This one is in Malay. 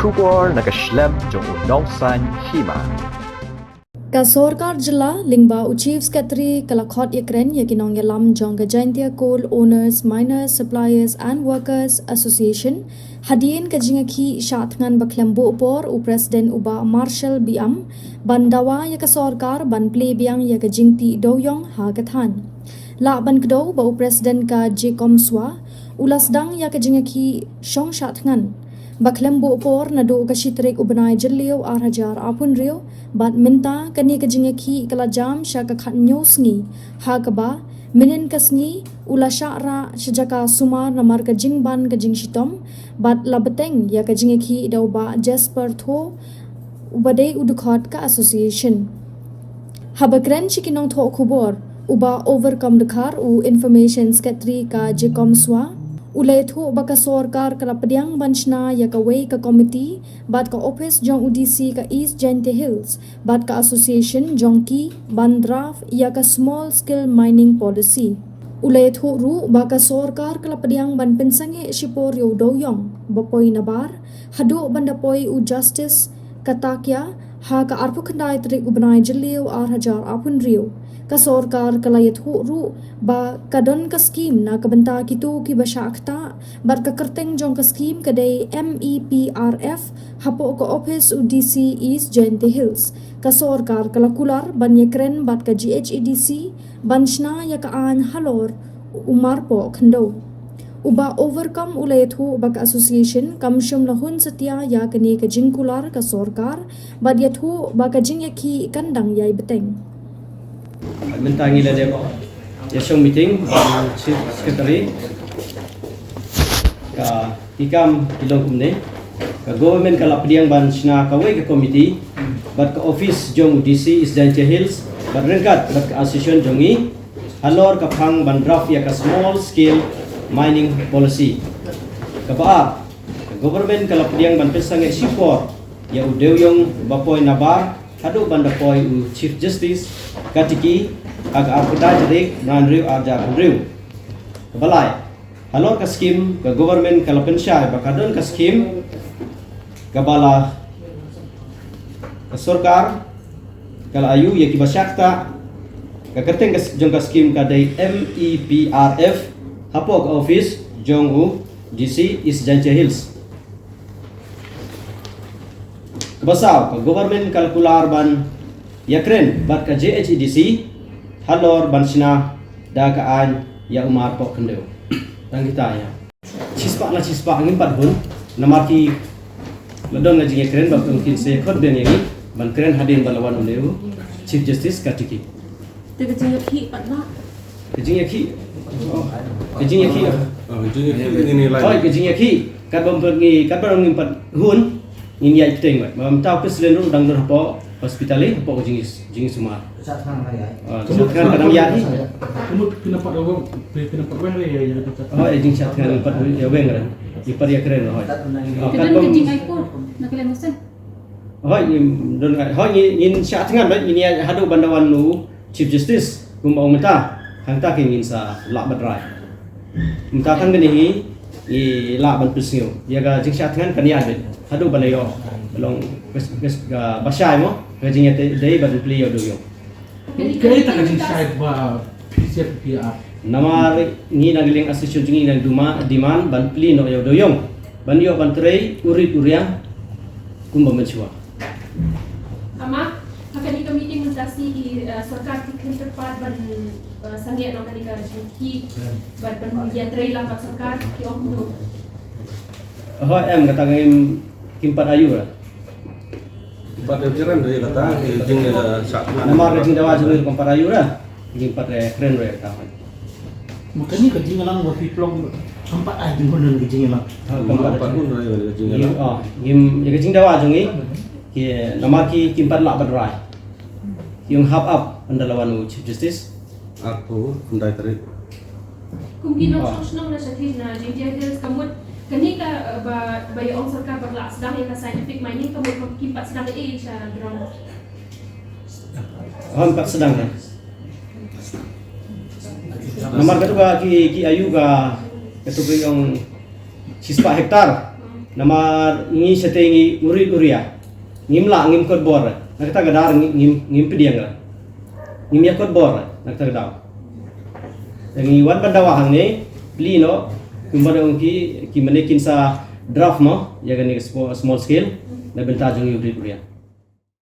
Shubor nakaslem jong unongsan hima. Ka Sorkar Jilla Lingba Chief Secretary Kalakhot Yakren Yakinong Yalam Jong Gajantia Coal Owners, Miners, Suppliers and Workers Association Hadien Kajingaki Shatngan Baklembo Upor U President Uba Marshall Biam Bandawa Yaka Sorkar Ban Play Biang Yaka Jingti Doyong Hagathan La Ban Kdo Ba U President Ka Jekom Swa Ulasdang Yaka Jingaki Shong Shatngan Baklembo por na do kashitrik ubanay jeliw arhajar apun rio bat minta kani kajingaki kalajam sya kakhatnyo sngi ha kaba minin kasngi ula syara syajaka sumar namar kajingban kajing shitom bat labeteng ya kajingaki daw ba Jasper tho ubadai udukhot ka association habakren chikinong tho khubor uba overcome dekhar u information secretary ka jekom swa Ulay thu baka sorkar kala padiang banchna ya ka way ka committee bat ka office jong UDC ka East Jante Hills bat ka association jong ki bandraf ya ka small scale mining policy ulay thu ru baka sorkar kala padiang ban pensange shipor yo doyong bapoy nabar hadu bandapoy u justice katakya ha ka arpu khandai trik ubnai jeliw ar hajar apun rio ka sorkar kalayat ru ba kadon ka scheme na kabenta kitu ki basyakta bat ka kerteng jong ka scheme kadai MEPRF hapo ka office UDC East Jante Hills ka sorkar kalakular ban yakren bat ka GHEDC banchna ya ka an halor umar po khando uba overcome ulayat hu ba ka association kamshum lahun satya ya kani ka jingkular ka sorkar bat yat hu ba ka jingyaki kandang yai beteng Mentangi lah dia yasong meeting chief secretary ka ikam ilong kumne ka government ka lapdiang ban sna ka way ka committee bat ka office jong UDC is Jante Hills bat rengkat bat ka association jongi halor ka phang ban draft ya ka small scale mining policy ka ba ka government ka lapdiang ban pesang sipor ya udewyong bapoy nabar hadu ban dapoy u chief justice katiki aga arkuda jerik nan riu aja riu balai halor ka scheme ka government ka lapensya bakadon ka scheme ka bala ka sorkar kala ayu ya ki basyakta ka kerteng ka jong ka scheme ka dai MEPRF hapok office jong u DC is Jante Hills kabasaw ka government kalkular ban yakren bat ka GHEDC halor bansina dagaan ya umar pok kendeu tang kita ya cispa angin padhun namaki ladon ngaji yakren bat mungkin se khod den yang ban kren hadin balawan uleu chief justice katiki te kejing yakhi patna kejing yakhi ini lain. oh kejing yakhi kat bom pergi kat barang ngimpat hun ngin ya teng bat mam tau presiden ru dang dur po hospitali po jingis sumar Kemudian kadang ya ni. Kemudian kenapa orang kenapa weh ya Oh, jing chat kan empat ya weng kan. Ipar ya keren oh. kedon kejing aipor nakale mosen Oh, don oh in chat kan ini hadu bandawan lu chief justice kumbau meta hangta kengin sa la badrai. Meta kan gini i la ban pusio. Ya ga jing chat kan ya hadu balayo belong basai mo kajing dei ban play do yo. Kaya tak kajing side ba PCPR. Namar ni nagiling asisyon jingi nang diman ban pli no yo doyong. Ban yo ban trei uri uriang kumba menchua. ama hakani ka meeting mutasi di sarkar ki tempat ban sange no kani ka ki ban ya trailer pak sarkar ki okno Ho em kata ngim kimpat ayu lah. Pada jalan dari kata jing sak. Namar jing dawa jing kimpat ayu lah. Kimpat keren re kata. Makanya kejing lang waktu plong sempat jing honon kejing lang. Kimpat pun dari jing. Ngim ya jing dawa jing ki namar ki kimpat lak badrai. Yung hap up andalawan chief justice. Aku undai tadi. kumkin no sosno na sa na jing kamut kani ka ba yung sarkar bagla sedang ya ka scientific mining kamut kimpat sedang sa drone Empat sedang kan. Nomor kedua ki ayu ka itu yung 6 hektar nama ngi setengi uria ngimla ngim kod bor nak ta gadar ngim pediang la ngim ya kod bor nak ta gadar ngi wan bandawa hang ne lino kumbada ki manekin sa draft mo ya gani small scale na benta jong uria